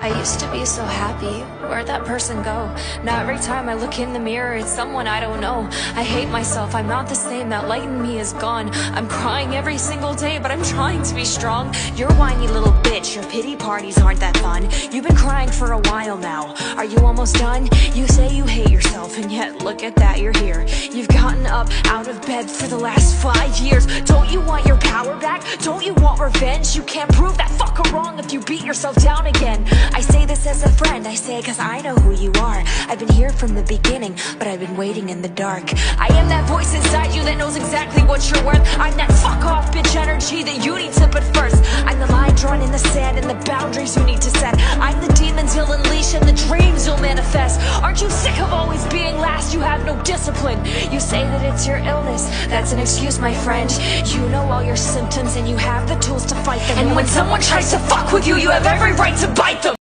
I used to be so happy. Where'd that person go? Now every time I look in the mirror, it's someone I don't know. I hate myself, I'm not the same, that light in me is gone. I'm crying every single day, but I'm trying to be strong. You're a whiny little bitch, your pity parties aren't that fun. You've been crying for a while now. Are you almost done? You say you hate yourself, and yet look at that, you're here. You've gotten up out of bed for the last 5 years. Don't you want your power back? Don't you want revenge? You can't prove that fucker wrong if you beat yourself down again. I say this as a friend, I say it cause I know who you are. I've been here from the beginning, but I've been waiting in the dark. I am that voice inside you that knows exactly what you're worth. I'm that fuck off bitch energy that you need to put first. I'm the line drawn in the sand and the boundaries you need to set. I'm the demons you'll unleash and the dreams you'll manifest. Aren't you sick of always being last? You have no discipline. You say that it's your illness, that's an excuse, my friend. You know all your symptoms and you have the tools to fight them. And when someone tries to fuck with you, you have every right to bite them.